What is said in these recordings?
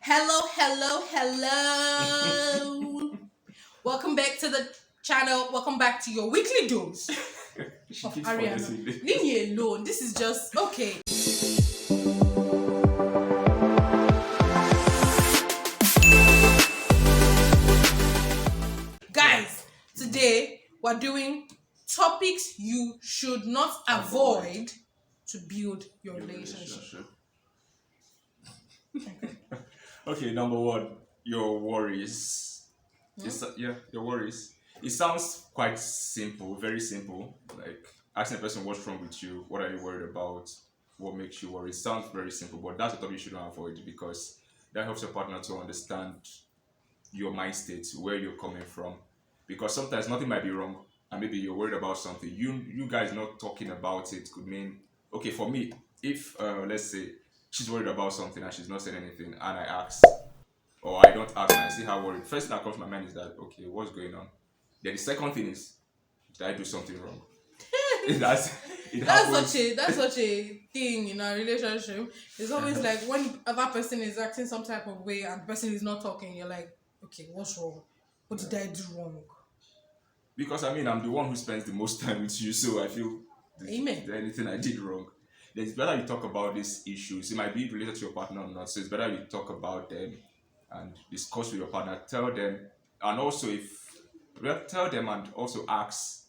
Hello. Welcome back to the channel. Welcome back to your weekly dose She of keeps Ariana. forgetting this. Leave me alone. This is just okay. Guys, today we're doing topics you should not avoid to build your relationship. Okay, number one, your worries. Your worries. It sounds quite simple, very simple. Like asking a person what's wrong with you, what are you worried about, what makes you worry. It sounds very simple, but that's a topic you shouldn't avoid because that helps your partner to understand your mind state, where you're coming from. Because sometimes nothing might be wrong, and maybe you're worried about something. You guys not talking about it could mean okay for me. If let's say she's worried about something and she's not saying anything, and I ask, or I don't ask and I see her worried. First thing that comes to my mind is that okay, what's going on? Then the second thing is, did I do something wrong? That's it happens. That's such a thing in a relationship. It's always like when other person is acting some type of way and the person is not talking, you're like, okay, what's wrong? What did I do wrong? Because I mean, I'm the one who spends the most time with you, so I feel Amen. there anything I did wrong. Then it's better you talk about these issues. It might be related to your partner or not, so it's better you talk about them and discuss with your partner. Tell them, and also tell them and also ask.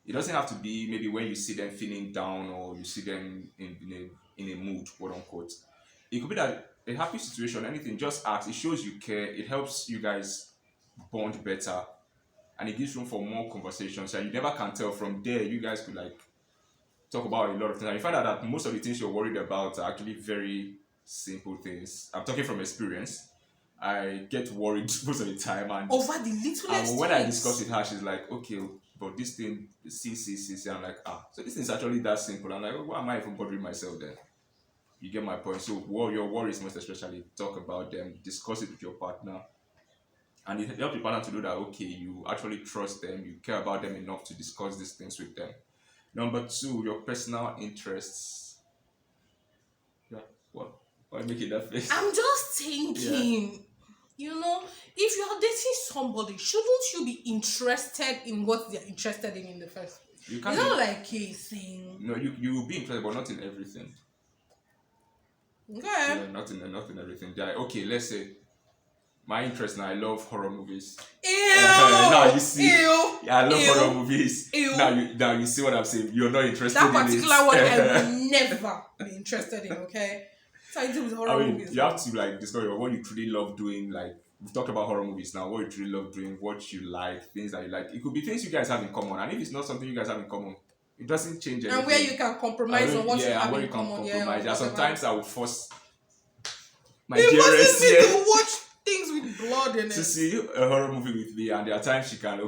It doesn't have to be maybe when you see them feeling down or you see them in a mood, quote unquote. It could be that a happy situation, anything. Just ask. It shows you care. It helps you guys bond better and it gives room for more conversations and you never can tell from there you guys could like talk about a lot of things and you find out that most of the things you're worried about are actually very simple things. I'm talking from experience. I get worried most of the time and Over the littlest when I things. discuss with her she's like okay but this thing see I'm like so this is actually that simple. I'm like why am I even bothering myself then? You get my point. So your worries most especially talk about them, discuss it with your partner and it helps your partner to know that okay you actually trust them, you care about them enough to discuss these things with them. Number two, your personal interests. Yeah, what why make it that face? I'm just Yeah, thinking, if you're dating somebody, shouldn't you be interested in what they're interested in the first place? you It's can't not be. like a thing. No, you will be interested but not in everything. Okay. Yeah, not in everything. Yeah, okay, let's say my interest now, I love horror movies. Now you see, Ew. yeah, I love Ew. horror movies. Ew. Now you see what I'm saying. You're not interested That in particular it. one I will never be interested in, okay? So I do with horror I mean, movies. you have to like discover what you truly love doing. Like we've talked about horror movies now. What you truly love doing, what you like, things that you like. It could be things you guys have in common, and if it's not something you guys have in common, it doesn't change anything. And where you can compromise on what you yeah, have and where in you can common. compromise. Yeah, Whatever. sometimes I would force my It dearest forces me yeah, to watch things with blood in to it. see a horror movie with me, and there are times she can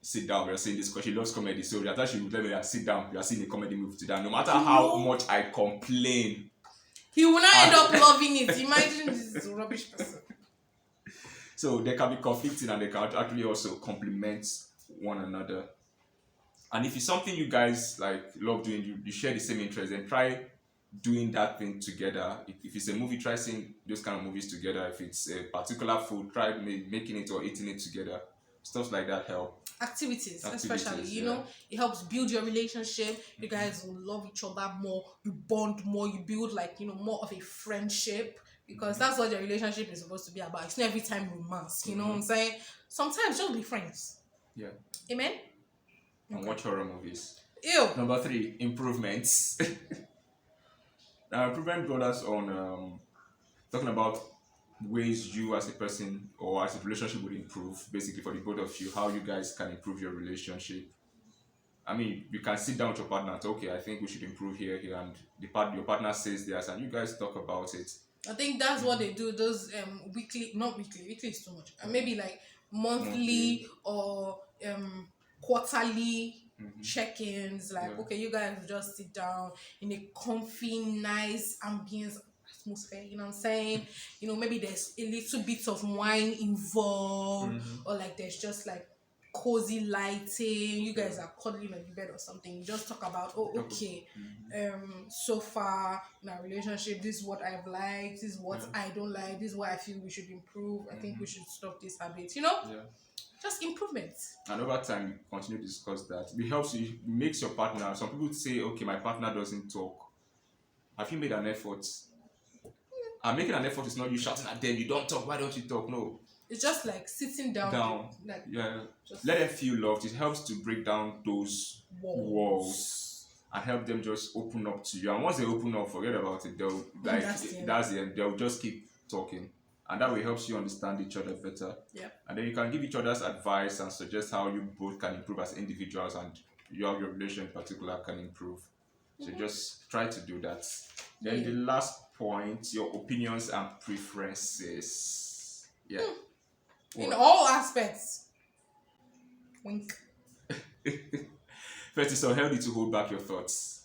sit down. We are seeing this because she loves comedy, so there are times she would let me sit down. We are seeing a comedy movie today. No matter how much I complain. He will not end up loving it. Imagine this is a rubbish person. So they can be conflicting and they can actually also complement one another. And if it's something you guys like love doing, you share the same interest, then try doing that thing together. If it's a movie, try seeing those kind of movies together. If it's a particular food, try making it or eating it together. Stuff like that help. Activities, especially, Yeah. it helps build your relationship. You guys will love each other more, you bond more, you build more of a friendship because that's what your relationship is supposed to be about. It's not every time romance, you know what I'm saying? Sometimes just be friends. Yeah. Amen? And watch horror movies. Ew. Number three, improvements. Now, improvement brought us on talking about ways you as a person or as a relationship would improve, basically for the both of you, how you guys can improve your relationship. I mean, you can sit down with your partner and say, okay, I think we should improve here, and your partner says this, and you guys talk about it. I think that's what they do. Those weekly, not weekly. Weekly is too much. Maybe like monthly or quarterly check-ins. Like Yeah. okay, you guys just sit down in a comfy, nice ambience atmosphere. You know what I'm saying? Maybe there's a little bit of wine involved, or like there's just like cozy lighting. You guys are cuddling on the bed or something. You just talk about, oh, okay, so far in our relationship, this is what I've liked, this is what I don't like, this is what I feel we should improve. I think we should stop this habit. Yeah. Just improvements. And over time, you continue to discuss that. It helps you, it makes your partner. Some people say, okay, my partner doesn't talk. Have you made an effort? And making an effort is not you shouting at them, you don't talk, why don't you talk? No. It's just like sitting down. Like, yeah. Let them feel loved. It helps to break down those walls and help them just open up to you. And once they open up, forget about it. They'll like that's the end. They'll just keep talking. And that will help you understand each other better. Yeah. And then you can give each other's advice and suggest how you both can improve as individuals and your relation in particular can improve. So just try to do that. Then the last point, your opinions and preferences. Yeah. In all aspects. Wink. First, it's unhealthy to hold back your thoughts.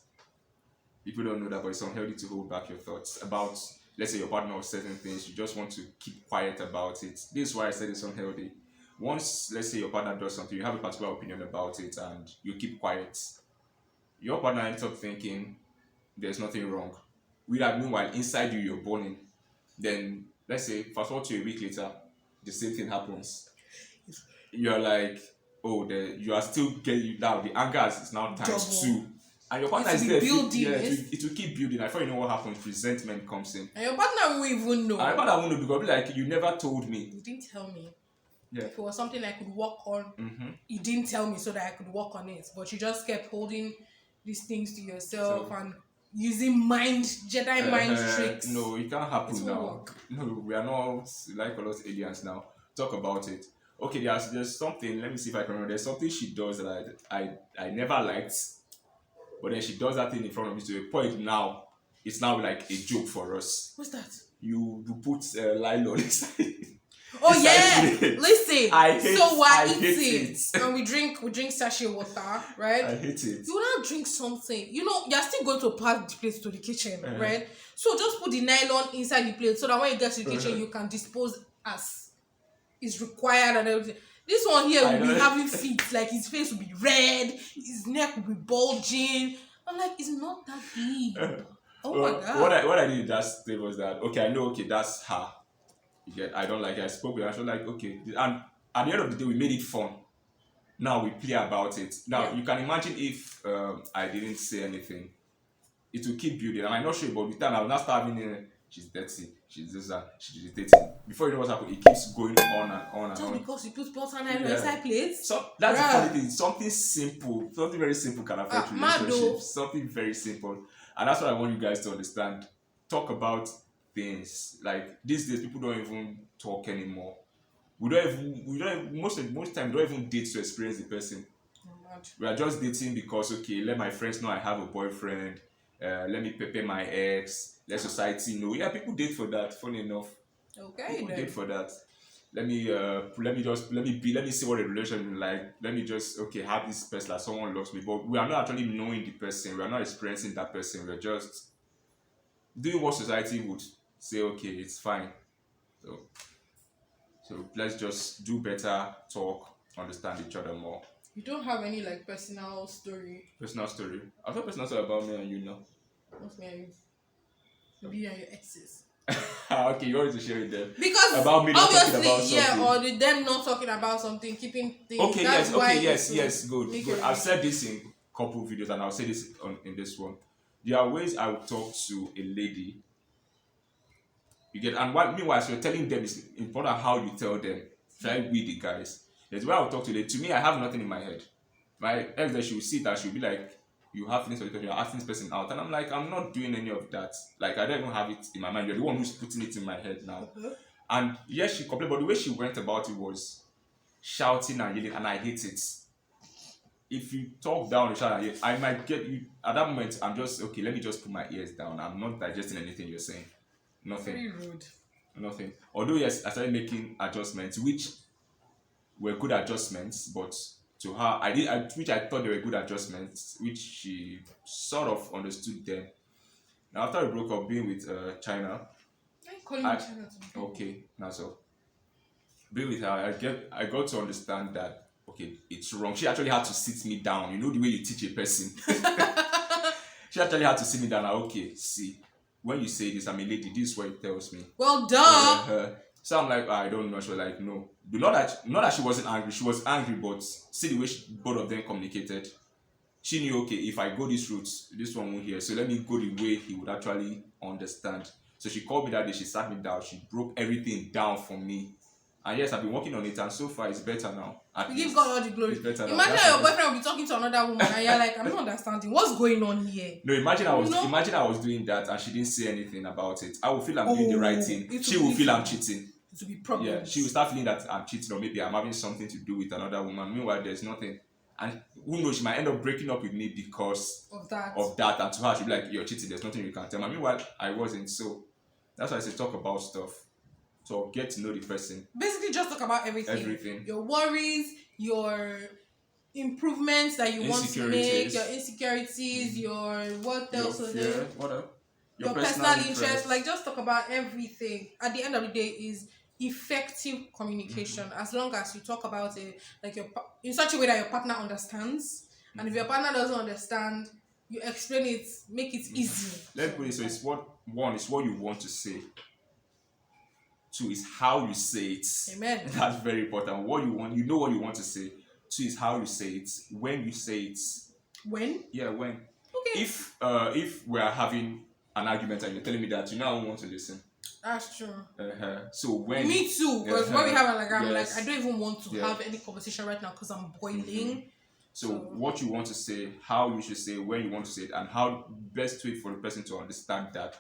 People don't know that, but it's unhealthy to hold back your thoughts about, let's say, your partner or certain things. You just want to keep quiet about it. This is why I said it's unhealthy. Once, let's say, your partner does something, you have a particular opinion about it, and you keep quiet. Your partner ends up thinking there's nothing wrong. Meanwhile, inside you, you're burning. Then, let's say, fast forward to a week later, the same thing happens. You're like, oh, you are still getting now. The anger is now times 2. And your partner is there. Building. It will keep building. Before you know what happens, resentment comes in. And your partner won't even know. And your partner won't know because like, you never told me. You didn't tell me. Yeah. If it was something I could work on, you didn't tell me so that I could work on it. But you just kept holding these things to yourself and using Jedi mind tricks. No, it can't happen now. No, we are not like all those aliens now. Talk about it. Okay, there's something, let me see if I can remember. There's something she does that I never liked. But then she does that thing in front of me to a point now. It's now like a joke for us. What's that? You put nylon inside. Oh yeah! Listen. I hate it. And we drink sachet water, right? I hate it. You will not drink something. You know, you're still going to pass the plate to the kitchen, right? So just put the nylon inside the plate so that when you get to the kitchen, you can dispose as is required and everything. This one here will be having feet, like his face will be red, his neck will be bulging. I'm like, it's not that big. Oh my god. What I did that day was that, okay, I know, okay, that's her. You get, I don't like it. I spoke with her, I was like, okay. And at the end of the day, we made it fun. Now we play about it. Now, you can imagine if I didn't say anything. It will keep building. I'm not sure, but with time, I will not start having she's dirty, she's this, she's irritating. Before you know what's happening, it keeps going on and on and just on. Because you put butter and inside plates? So that's the funny thing. Something simple, something very simple can affect relationships. Something very simple. And that's what I want you guys to understand. Talk about things. Like these days, people don't even talk anymore. Most time, we don't even date to experience the person. We are just dating because, okay, let my friends know I have a boyfriend. Let me prepare my ex. Let society know. Yeah, people date for that. Funny enough, okay, people date for that. Let me see what a relationship is like. Let me just have this person like someone loves me, but we are not actually knowing the person. We are not experiencing that person. We are just doing what society would say. Okay, it's fine. So let's just do better. Talk, understand each other more. You don't have any like personal story? Personal story? I thought personal story about me and you now. What's me and you? Maybe you and your exes. Okay, you always share with them. Because about me not talking about something. or with them not talking about something, keeping things. Okay, yes, good. I've said this in couple videos and I'll say this in this one. There are ways I would talk to a lady. You get, and meanwhile, so you're telling them it's important how you tell them. Try with the guys. There's where I'll talk to them. To me, I have nothing in my head. My ex, that she will see that she'll be like, you have feelings for the person, you're asking this person out. And I'm like, I'm not doing any of that. Like, I don't even have it in my mind. You're the one who's putting it in my head now. And yes, she complained, but the way she went about it was shouting and yelling, and I hate it. If you talk down and shout and yell, I might get you. At that moment, I'm just, okay, let me just put my ears down. I'm not digesting anything you're saying. Nothing. Very rude. Nothing. Although, yes, I started making adjustments, which were good adjustments, but to her, which I thought they were good adjustments, which she sort of understood them. Now, after we broke up, being with China, China to okay, Nazo. Being with her, I got to understand that okay, it's wrong. She actually had to sit me down. You know the way you teach a person. She actually had to sit me down. Like, okay, see, when you say this, I'm a lady. This is what it tells me. Well, duh. So I'm like, I don't know. She was like, no. But not that she wasn't angry. She was angry, but see the way both of them communicated. She knew, okay, if I go this route, this one won't hear. So let me go the way he would actually understand. So she called me that day. She sat me down. She broke everything down for me. And yes, I've been working on it, and so far it's better now. You give God all the glory. It's better now. Imagine your boyfriend will be talking to another woman, and you're like, I'm not understanding what's going on here. No, imagine I was doing that, and she didn't say anything about it. I will feel I'm doing the right thing. She will feel I'm cheating. It will be problems. Yeah, she will start feeling that I'm cheating, or maybe I'm having something to do with another woman. Meanwhile, there's nothing. And who knows, she might end up breaking up with me because of that. And to her, she'll be like, you're cheating, there's nothing you can tell me. Meanwhile, I wasn't. So that's why I say talk about stuff. So get to know the person. Basically, just talk about everything. Your worries, your improvements that you want to make, your insecurities, your what else? Your fear, what else? Your personal interest. Like, just talk about everything. At the end of the day, is effective communication. As long as you talk about it, like in such a way that your partner understands. And if your partner doesn't understand, you explain it, make it easy. Let's put it so: it's what you want to say. 2 is how you say it. Amen. That's very important. What you want, you know what you want to say. 2 is how you say it. When you say it. When? Yeah, when. Okay. If we are having an argument and you're telling me that, I don't want to listen. That's true. So when. Me too. Because when we have I'm yes. like, I don't even want to have any conversation right now because I'm boiling. Mm-hmm. So what you want to say, how you should say, when you want to say it, and how best way for the person to understand that.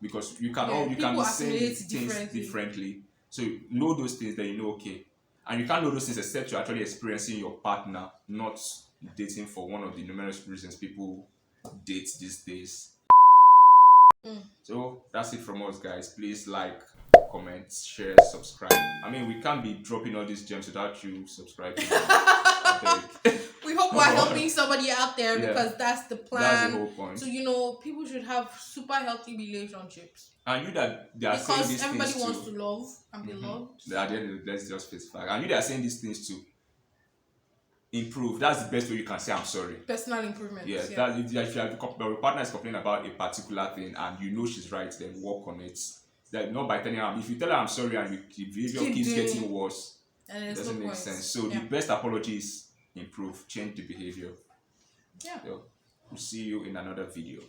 Because you can be saying things differently. So you know those things, that you know, okay. And you can't know those things except you're actually experiencing your partner, not dating for one of the numerous reasons people date these days. So that's it from us, guys. Please like, comment, share, subscribe. I mean, we can't be dropping all these gems without you subscribing. We hope we're helping somebody out there because that's the plan. That's the whole point. So, people should have super healthy relationships. And you that they are saying these things because everybody wants to love and be loved. At the end of the day, let's just face fact. And you that are saying these things to improve. That's the best way you can say I'm sorry. Personal improvement. Yeah. That if your partner is complaining about a particular thing and you know she's right, then work on it. That not by telling her. If you tell her I'm sorry and the behavior keeps getting worse, it doesn't make sense. So the best apology is improve, change the behavior. Yeah. So, we'll see you in another video.